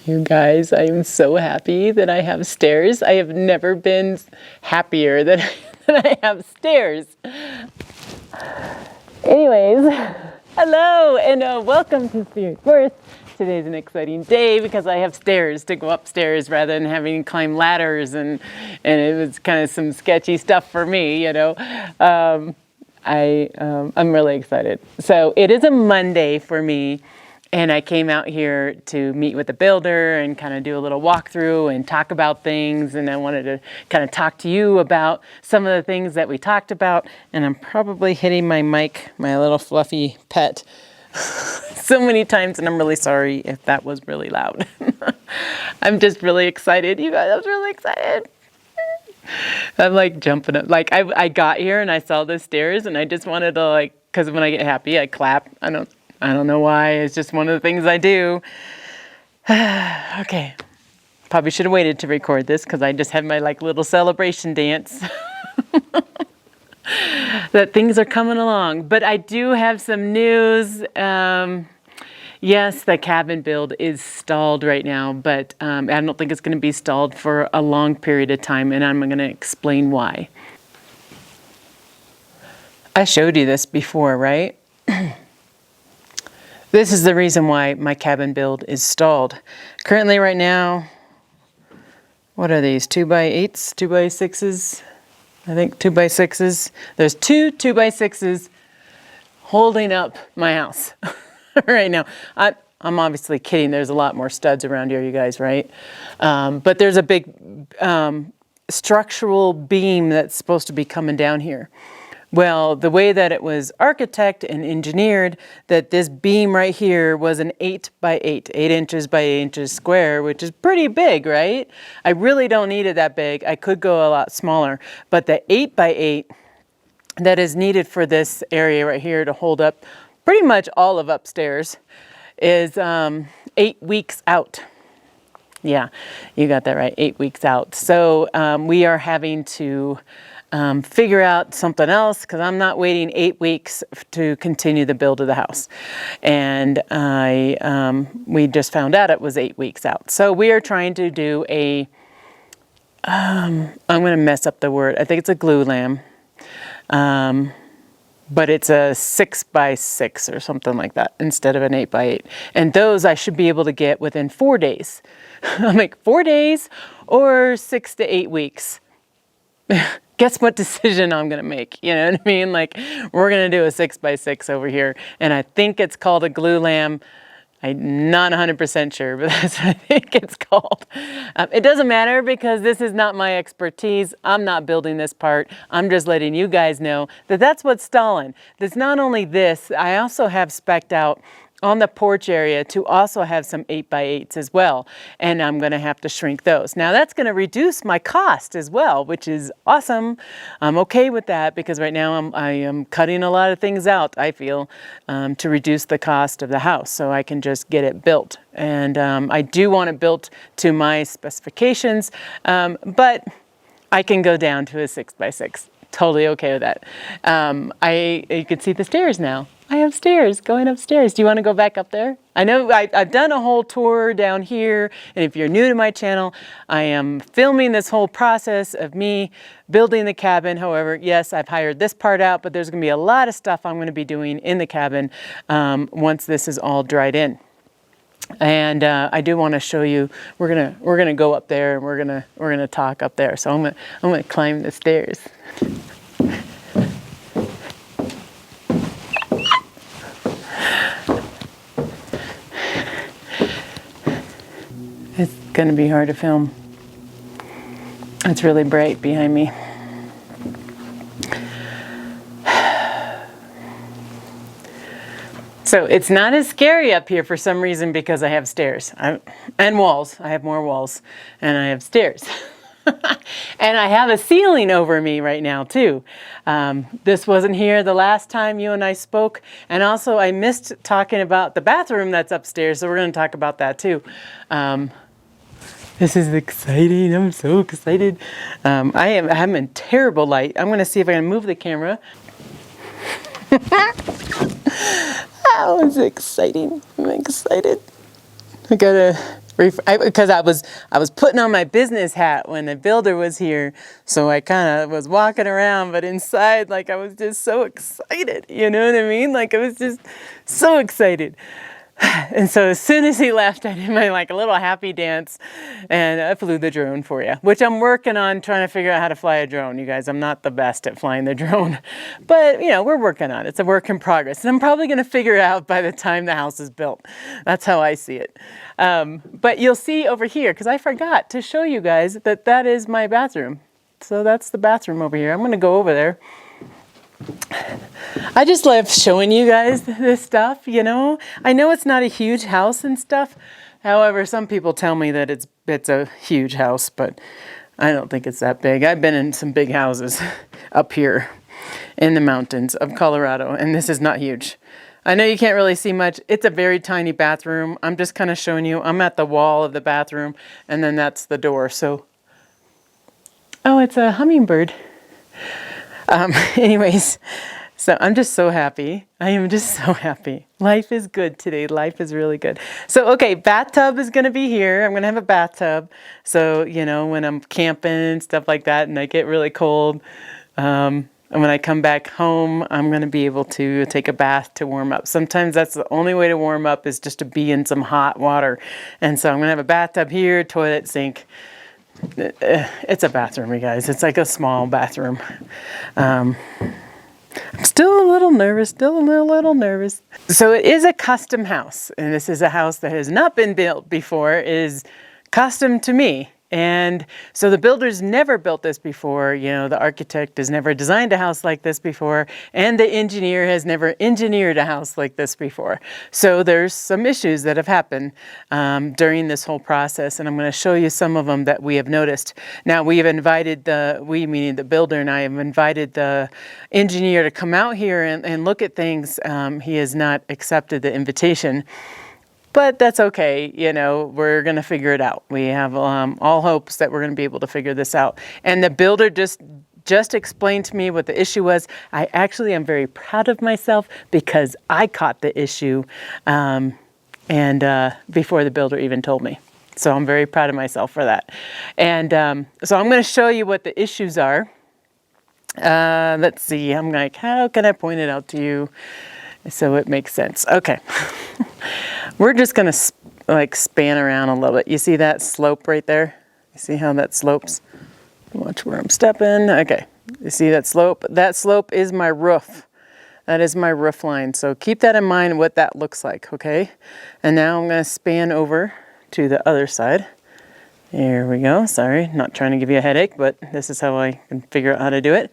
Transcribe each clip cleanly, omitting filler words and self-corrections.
You guys, I am so happy that I have stairs. I have never been happier that I have stairs. Anyways, hello and welcome to Spirit Birth. Today's an exciting day because I have stairs to go upstairs rather than having to climb ladders, and it was kind of some sketchy stuff for me, you know. I'm really excited. So it is a Monday for me. And I came out here to meet with the builder and kind of do a little walkthrough and talk about things. And I wanted to kind of talk to you about some of the things that we talked about. And I'm probably hitting my mic, my little fluffy pet, so many times. And I'm really sorry if that was really loud. I'm just really excited. You guys, I was really excited. I'm like jumping up. Like I got here and I saw the stairs and I just wanted to because when I get happy, I clap. I don't know why. It's just one of the things I do. Okay. Probably should have waited to record this because I just had my little celebration dance. That things are coming along. But I do have some news. Yes, the cabin build is stalled right now, but I don't think it's going to be stalled for a long period of time, and I'm going to explain why. I showed you this before, right? This is the reason why my cabin build is stalled. Currently right now, what are these, 2x8s, 2x6s? I think 2x6s. There's two 2x6s holding up my house right now. I'm obviously kidding. There's a lot more studs around here, you guys, right? But there's a big structural beam that's supposed to be coming down here. Well, the way that it was architected and engineered, that this beam right here was an 8x8, 8 inches by 8 inches square, which is pretty big, right? I really don't need it that big. I could go a lot smaller, but the 8x8 that is needed for this area right here to hold up pretty much all of upstairs is 8 weeks out. Yeah, you got that right, 8 weeks out. So we are having to figure out something else because I'm not waiting 8 weeks to continue the build of the house. And we just found out it was 8 weeks out. So we are trying to do I'm going to mess up the word. I think it's a glue lamb. But it's a 6x6 or something like that instead of an 8x8. And those I should be able to get within 4 days. I'm like, 4 days or 6 to 8 weeks? Guess what decision I'm going to make? You know what I mean? Like, we're going to do a 6x6 over here. And I think it's called a glue lamb. I'm not 100% sure, but that's what I think it's called. It doesn't matter because this is not my expertise. I'm not building this part. I'm just letting you guys know that that's what's stalling. There's not only this, I also have spec'd out on the porch area to also have some 8x8s as well. And I'm going to have to shrink those. Now that's going to reduce my cost as well, which is awesome. I'm okay with that because right now I am cutting a lot of things out, I feel, to reduce the cost of the house so I can just get it built. And I do want it built to my specifications, but I can go down to a 6x6. Totally okay with that. You can see the stairs now. I have stairs going upstairs. Do you want to go back up there? I know I've done a whole tour down here. And if you're new to my channel, I am filming this whole process of me building the cabin. However, yes, I've hired this part out, but there's going to be a lot of stuff I'm going to be doing in the cabin once this is all dried in. And I do want to show you. We're gonna go up there and we're gonna talk up there. So I'm gonna climb the stairs. It's gonna be hard to film. It's really bright behind me. So it's not as scary up here for some reason because I have stairs and walls. I have more walls and I have stairs. And I have a ceiling over me right now too. This wasn't here the last time you and I spoke. And also I missed talking about the bathroom that's upstairs. So we're going to talk about that too. This is exciting. I'm so excited. I'm in terrible light. I'm going to see if I can move the camera. That was exciting. I'm excited. I gotta Because I was putting on my business hat when the builder was here, so I kind of was walking around, but inside, like, I was just so excited, you know what I mean? Like, I was just so excited. And so as soon as he left, I did my like a little happy dance, and I flew the drone for you, which I'm working on trying to figure out how to fly a drone. You guys, I'm not the best at flying the drone, but you know, we're working on it. It's a work in progress, and I'm probably going to figure it out by the time the house is built. That's how I see it. But you'll see over here, because I forgot to show you guys that that is my bathroom. So that's the bathroom over here. I'm going to go over there. I just love showing you guys this stuff, you know. I know it's not a huge house and stuff. However, some people tell me that it's a huge house, but I don't think it's that big. I've been in some big houses up here in the mountains of Colorado, and this is not huge. I know you can't really see much. It's a very tiny bathroom. I'm just kind of showing you. I'm at the wall of the bathroom, and then that's the door. So, oh, it's a hummingbird. Anyways, so I'm just so happy. I am just so happy. Life is good today. Life is really good. So, okay, bathtub is going to be here. I'm going to have a bathtub. So, you know, when I'm camping and stuff like that and I get really cold, and when I come back home, I'm going to be able to take a bath to warm up. Sometimes that's the only way to warm up is just to be in some hot water. And so I'm going to have a bathtub here, toilet, sink. It's a bathroom, you guys. It's like a small bathroom. I'm still a little nervous, So it is a custom house, and this is a house that has not been built before. It is custom to me. And so the builder's never built this before, you know, the architect has never designed a house like this before, and the engineer has never engineered a house like this before. So there's some issues that have happened during this whole process, and I'm going to show you some of them that we have noticed. Now, we have invited meaning the builder, and I have invited the engineer to come out here and look at things. He has not accepted the invitation. But that's okay, you know, we're going to figure it out. We have all hopes that we're going to be able to figure this out. And the builder just explained to me what the issue was. I actually am very proud of myself because I caught the issue before the builder even told me. So I'm very proud of myself for that. And so I'm going to show you what the issues are. Let's see, I'm like, how can I point it out to you so it makes sense? Okay. We're just going to like span around a little bit. You see that slope right there? You see how that slopes? Watch where I'm stepping. Okay. You see that slope? That slope is my roof. That is my roof line. So keep that in mind what that looks like, okay? And now I'm going to span over to the other side. Here we go. Sorry, not trying to give you a headache, but this is how I can figure out how to do it.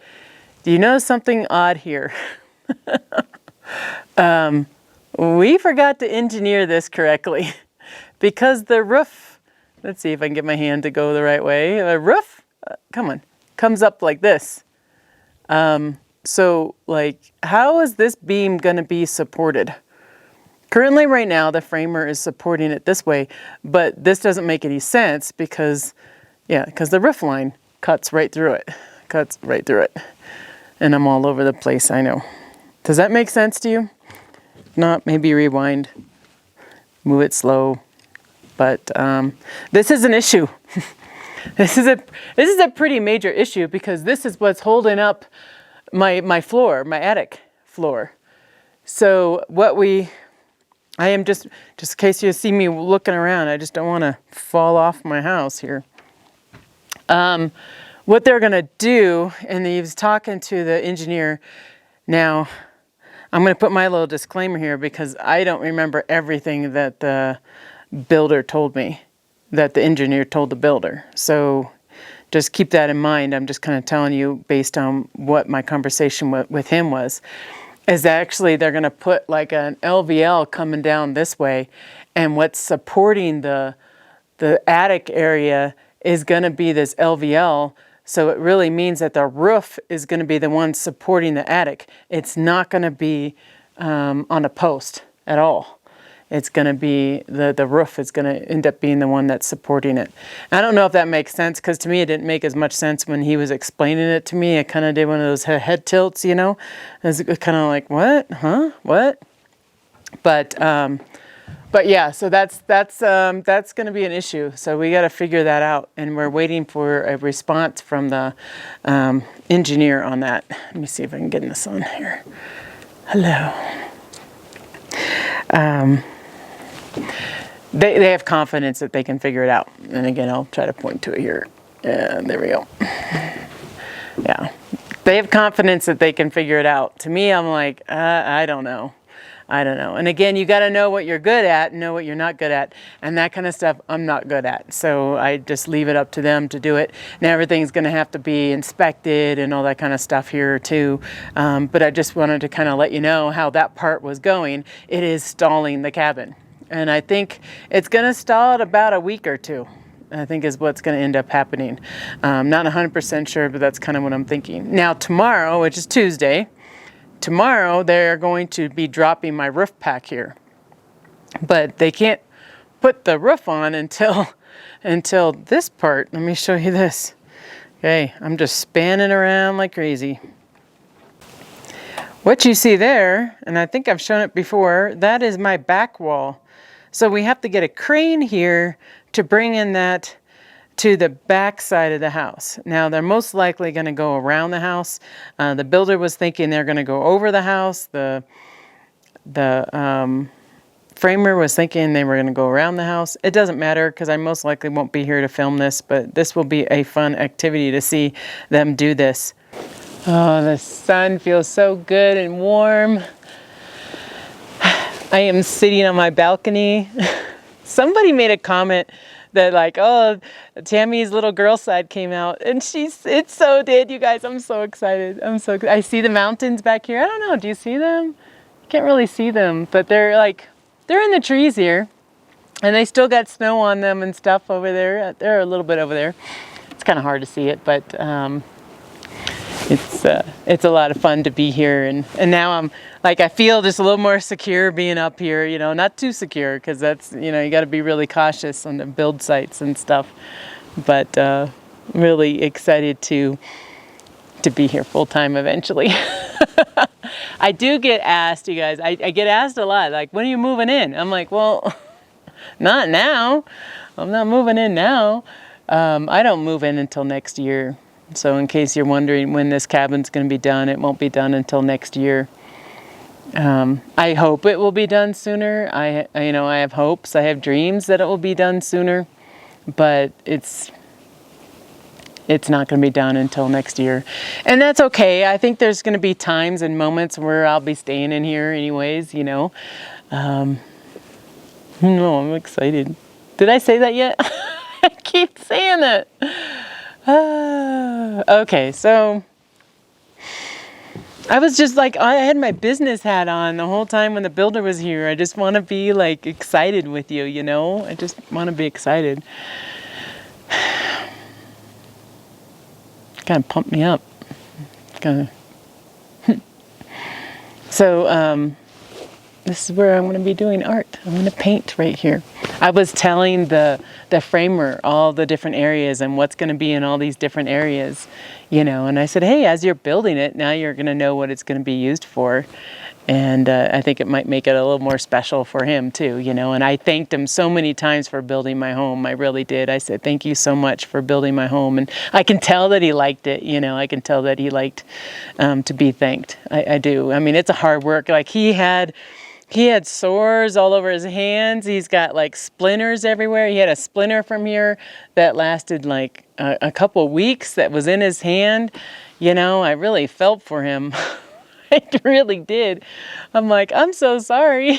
Do you notice something odd here? We forgot to engineer this correctly because the roof, let's see if I can get my hand to go the right way. The roof, comes up like this. So like, how is this beam going to be supported? Currently right now, the framer is supporting it this way, but this doesn't make any sense because the roof line cuts right through it. And I'm all over the place, I know. Does that make sense to you? Not, maybe rewind, move it slow, but this is an issue. This is a pretty major issue because this is what's holding up my floor, my attic floor. So I am just in case you see me looking around, I just don't want to fall off my house here. What they're going to do, and he was talking to the engineer. Now, I'm going to put my little disclaimer here because I don't remember everything that the builder told me, that the engineer told the builder. So just keep that in mind. I'm just kind of telling you based on what my conversation with him was, is actually they're going to put like an LVL coming down this way, and what's supporting the attic area is going to be this LVL. So it really means that the roof is going to be the one supporting the attic. It's not going to be on a post at all. It's going to be, the roof is going to end up being the one that's supporting it. I don't know if that makes sense, because to me it didn't make as much sense when he was explaining it to me. I kind of did one of those head tilts, you know. It was kind of like, what? Huh? What? But But yeah, so that's going to be an issue. So we got to figure that out, and we're waiting for a response from the engineer on that. Let me see if I can get this on here. Hello. They have confidence that they can figure it out, and again, I'll try to point to it here. There we go. Yeah, they have confidence that they can figure it out. To me, I'm like, I don't know. And again, you got to know what you're good at and know what you're not good at. And that kind of stuff I'm not good at. So I just leave it up to them to do it. Now everything's going to have to be inspected and all that kind of stuff here too. But I just wanted to kind of let you know how that part was going. It is stalling the cabin. And I think it's going to stall at about a week or two, I think is what's going to end up happening. Not 100% sure, but that's kind of what I'm thinking. Now tomorrow, which is Tuesday, tomorrow they're going to be dropping my roof pack here, but they can't put the roof on until this part. Let me show you this. Okay, I'm just spanning around like crazy. What you see there, and I think I've shown it before, that is my back wall. So we have to get a crane here to bring in that to the back side of the house. Now they're most likely going to go around the house. The builder was thinking they're going to go over the house. The framer was thinking they were going to go around the house. It doesn't matter because I most likely won't be here to film this, but this will be a fun activity to see them do this. Oh, the sun feels so good and warm. I am sitting on my balcony. Somebody made a comment that like, oh, Tammy's little girl side came out, and it so did, you guys. I'm so excited. I see the mountains back here. I don't know, do you see them? You can't really see them, but they're in the trees here, and they still got snow on them and stuff over there. They're a little bit over there. It's kind of hard to see it, but it's a lot of fun to be here, and now I'm like, I feel just a little more secure being up here, you know, not too secure because that's, you know, you got to be really cautious on the build sites and stuff, but really excited to be here full time eventually. I do get asked, you guys, I get asked a lot, like, when are you moving in? I'm like, well, not now. I'm not moving in now. I don't move in until next year. So in case you're wondering when this cabin's going to be done, it won't be done until next year. I hope it will be done sooner. I have hopes, I have dreams that it will be done sooner, but it's not going to be done until next year. And that's okay. I think there's going to be times and moments where I'll be staying in here anyways, you know. No, I'm excited. Did I say that yet? I keep saying it. Okay, so I was just like, I had my business hat on the whole time when the builder was here. I just want to be like excited with you, you know? I just want to be excited. Kind of pumped me up. So, this is where I'm going to be doing art. I'm going to paint right here. I was telling the framer all the different areas and what's going to be in all these different areas, you know, and I said, hey, as you're building it, now you're going to know what it's going to be used for. And I think it might make it a little more special for him too, you know, and I thanked him so many times for building my home. I really did. I said, thank you so much for building my home. And I can tell that he liked it, you know, I can tell that he liked to be thanked. I do. I mean, it's a hard work. Like he had sores all over his hands. He's got like splinters everywhere. He had a splinter from here that lasted like a couple weeks that was in his hand. You know, I really felt for him. I really did. I'm like, I'm so sorry.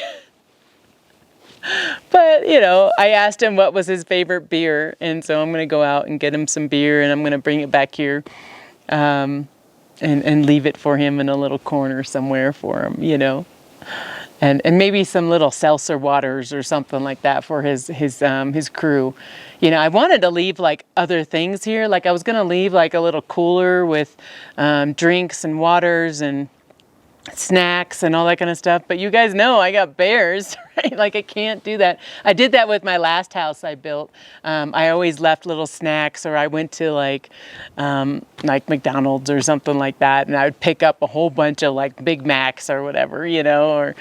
But, you know, I asked him what was his favorite beer. And so I'm going to go out and get him some beer, and I'm going to bring it back here and leave it for him in a little corner somewhere for him, you know. And maybe some little seltzer waters or something like that for his crew. You know, I wanted to leave like other things here. Like I was going to leave like a little cooler with drinks and waters and snacks and all that kind of stuff. But you guys know I got bears, right? Like I can't do that. I did that with my last house I built. I always left little snacks, or I went to like McDonald's or something like that, and I would pick up a whole bunch of like Big Macs or whatever, you know,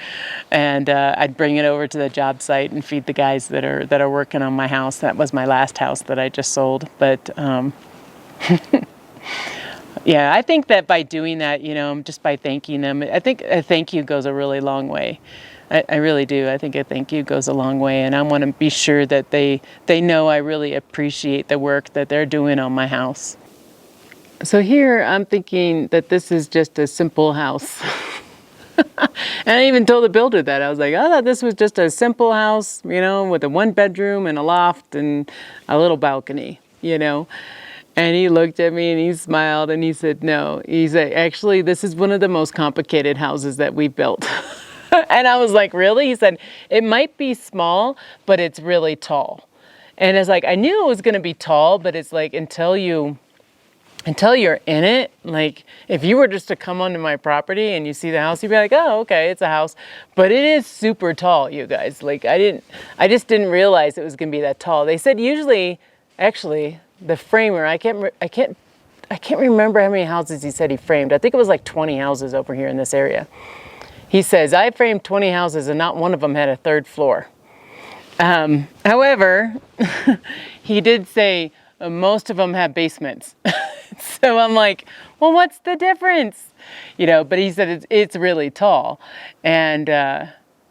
and I'd bring it over to the job site and feed the guys that are working on my house. That was my last house that I just sold, but. Yeah, I think that by doing that, you know, just by thanking them, I think a thank you goes a really long way. I really do. I think a thank you goes a long way, and I want to be sure that they know I really appreciate the work that they're doing on my house. So here I'm thinking that this is just a simple house. And I even told the builder that. I was like, I thought this was just a simple house, you know, with a 1-bedroom and a loft and a little balcony, you know. And he looked at me and he smiled and he said, no. He said, actually, this is one of the most complicated houses that we built. And I was like, really? He said, it might be small, but it's really tall. And it's like, I knew it was going to be tall, but it's like until you're in it, like if you were just to come onto my property and you see the house, you'd be like, oh, okay, it's a house. But it is super tall, you guys. Like I just didn't realize it was going to be that tall. They said usually, actually, the framer, I can't remember how many houses he said he framed. I think it was like 20 houses over here in this area. He says, I framed 20 houses and not one of them had a 3rd floor. However, he did say most of them have basements. So I'm like, well, what's the difference? You know, but he said it's really tall. And,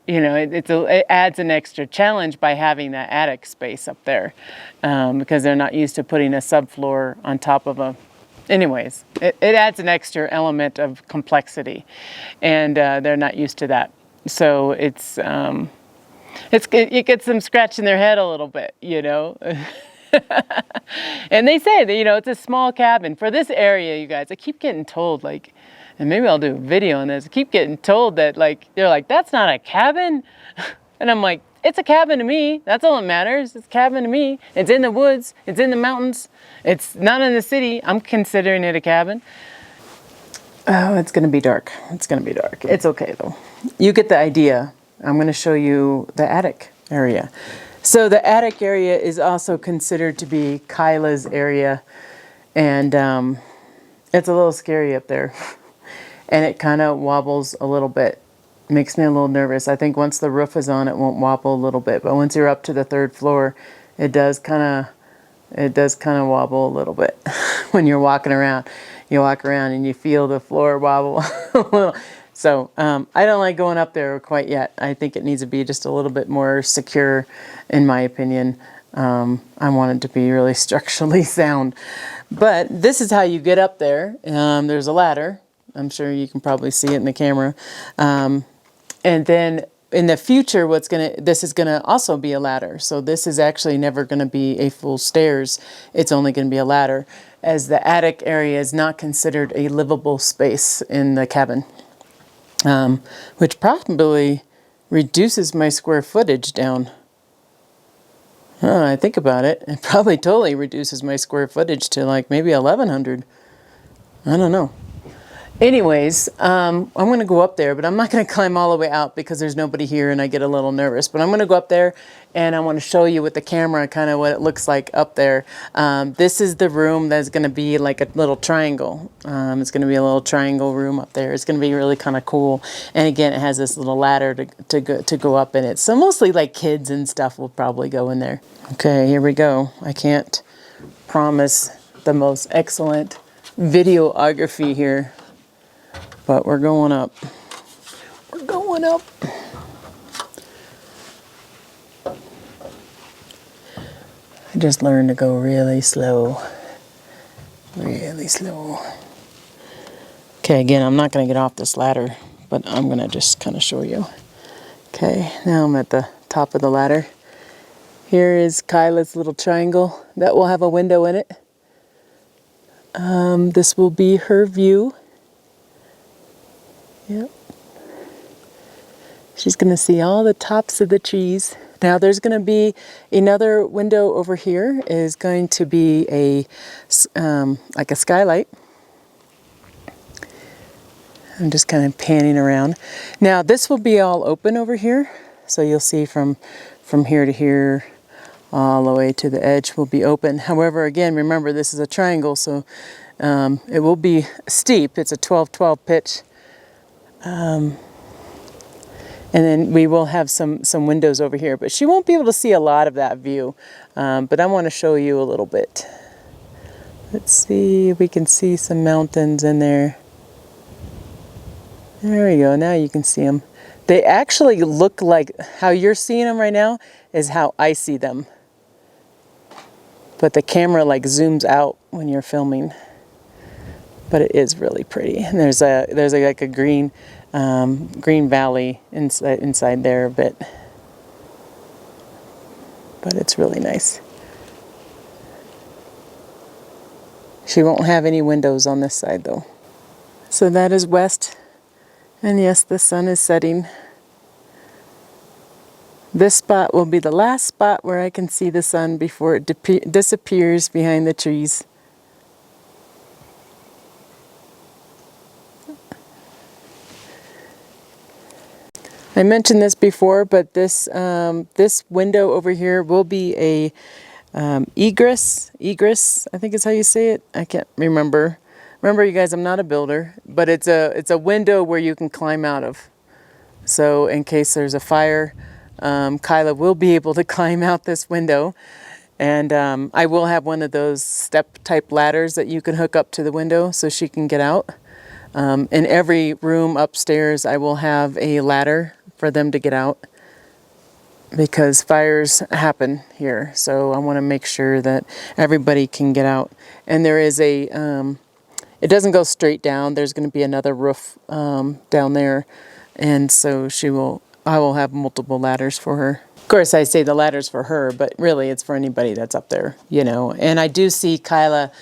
you know, it adds an extra challenge by having that attic space up there, because they're not used to putting a subfloor on top of a. Anyways, it adds an extra element of complexity, and they're not used to that. So it gets them scratching their head a little bit, you know. And they say that, you know, it's a small cabin for this area, you guys. I keep getting told, like. And maybe I'll do a video on this. I keep getting told that, like, they're like, that's not a cabin. And I'm like, it's a cabin to me. That's all that matters. It's a cabin to me. It's in the woods. It's in the mountains. It's not in the city. I'm considering it a cabin. Oh, it's going to be dark. It's going to be dark. It's okay, though. You get the idea. I'm going to show you the attic area. So the attic area is also considered to be Kyla's area. And it's a little scary up there. And it kind of wobbles a little bit. Makes me a little nervous. I think once the roof is on, it won't wobble a little bit. But once you're up to the 3rd floor, it does kind of wobble a little bit. When you're walking around, you walk around and you feel the floor wobble a little. So I don't like going up there quite yet. I think it needs to be just a little bit more secure, in my opinion. I want it to be really structurally sound. But this is how you get up there. There's a ladder. I'm sure you can probably see it in the camera. And then in the future, this is gonna also be a ladder. So this is actually never gonna be a full stairs. It's only gonna be a ladder, as the attic area is not considered a livable space in the cabin, which probably reduces my square footage down. I think about it. It probably totally reduces my square footage to like maybe 1,100. I don't know. Anyways, I'm going to go up there, but I'm not going to climb all the way out because there's nobody here and I get a little nervous. But I'm going to go up there and I want to show you with the camera kind of what it looks like up there. This is the room that's going to be like a little triangle. It's going to be a little triangle room up there. It's going to be really kind of cool. And again, it has this little ladder to go up in it. So mostly like kids and stuff will probably go in there. Okay, here we go. I can't promise the most excellent videography here. But we're going up. We're going up. I just learned to go really slow. Really slow. Okay, again, I'm not going to get off this ladder, but I'm going to just kind of show you. Okay, now I'm at the top of the ladder. Here is Kyla's little triangle. That will have a window in it. This will be her view. Yep. She's going to see all the tops of the trees. Now there's going to be another window over here is going to be like a skylight. I'm just kind of panning around. Now this will be all open over here. So you'll see from here to here, all the way to the edge will be open. However, again, remember this is a triangle, so it will be steep. It's a 12-12 pitch. And then we will have some windows over here, but she won't be able to see a lot of that view. But I want to show you a little bit. Let's see if we can see some mountains in there. There we go, now you can see them. They actually look like how you're seeing them right now is how I see them. But the camera like zooms out when you're filming. But it is really pretty. And there's like a green valley inside there a bit. But it's really nice. She won't have any windows on this side though. So that is west. And yes, the sun is setting. This spot will be the last spot where I can see the sun before it disappears behind the trees. I mentioned this before, but this window over here will be a egress, I think is how you say it. I can't remember. Remember, you guys, I'm not a builder, but it's a window where you can climb out of. So in case there's a fire, Kyla will be able to climb out this window. And I will have one of those step type ladders that you can hook up to the window so she can get out. In every room upstairs, I will have a ladder for them to get out because fires happen here. So I want to make sure that everybody can get out. And there is it doesn't go straight down. There's going to be another roof down there. And so I will have multiple ladders for her. Of course, I say the ladder's for her, but really it's for anybody that's up there, you know. And I do see Kyla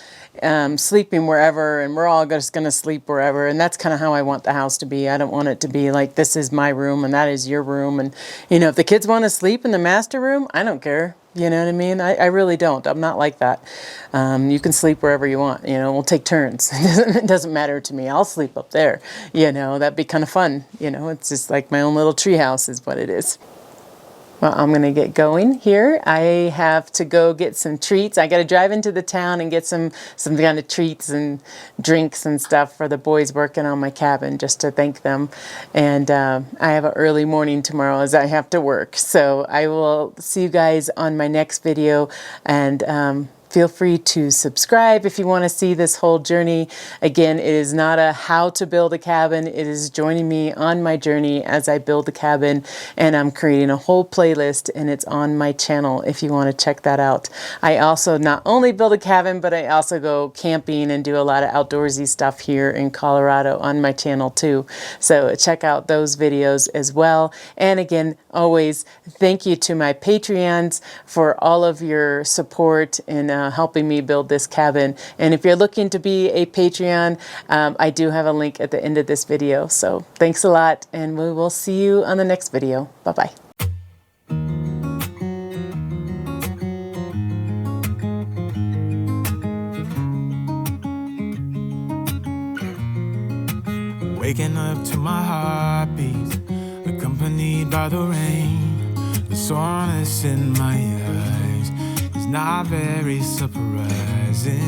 sleeping wherever, and we're all just going to sleep wherever. And that's kind of how I want the house to be. I don't want it to be like, this is my room and that is your room. And, you know, if the kids want to sleep in the master room, I don't care. You know what I mean? I really don't. I'm not like that. You can sleep wherever you want. You know, we'll take turns. It doesn't matter to me. I'll sleep up there. You know, that'd be kind of fun. You know, it's just like my own little tree house is what it is. Well, I'm going to get going here. I have to go get some treats. I got to drive into the town and get some kind of treats and drinks and stuff for the boys working on my cabin just to thank them. And I have an early morning tomorrow as I have to work. So I will see you guys on my next video, and feel free to subscribe if you want to see this whole journey. Again, it is not a how to build a cabin. It is joining me on my journey as I build the cabin, and I'm creating a whole playlist, and it's on my channel if you want to check that out. I also not only build a cabin, but I also go camping and do a lot of outdoorsy stuff here in Colorado on my channel too. So check out those videos as well. And again, always thank you to my Patreons for all of your support and helping me build this cabin. And if you're looking to be a Patreon, I do have a link at the end of this video. So thanks a lot, and we will see you on the next video. Bye-bye. Waking up to my heartbeat, accompanied by the rain. The soreness in my eyes is not very surprising.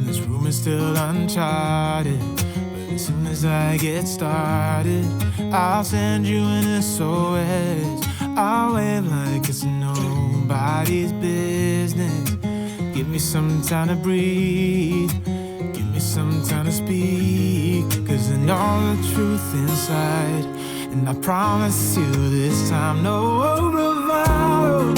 This room is still uncharted, but as soon as I get started, I'll send you an SOS. I'll wave like it's nobody's business. Give me some time to breathe, give me some time to speak, 'cause I know the truth inside. And I promise you this time, no bravado,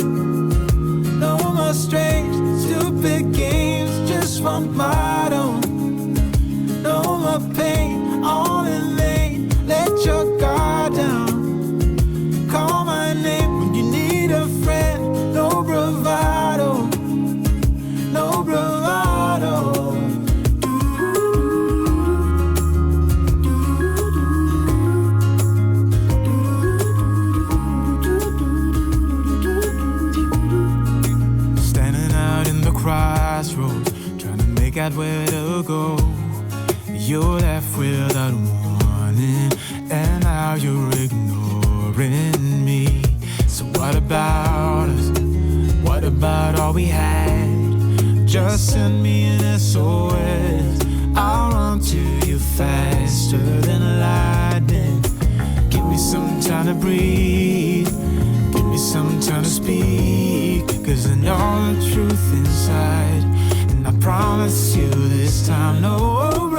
no more strange, stupid games, just one motto. No more pain, all in vain, let your guard down. Call my name when you need a friend, no bravado, no bravado. Crossroads, trying to make out where to go. You're left without warning. and now you're ignoring me. So what about us? What about all we had? Just send me an SOS. I'll run to you faster than lightning. Give me some time to breathe. Give me some time to speak. 'Cause I know the truth inside, and I promise you this time, no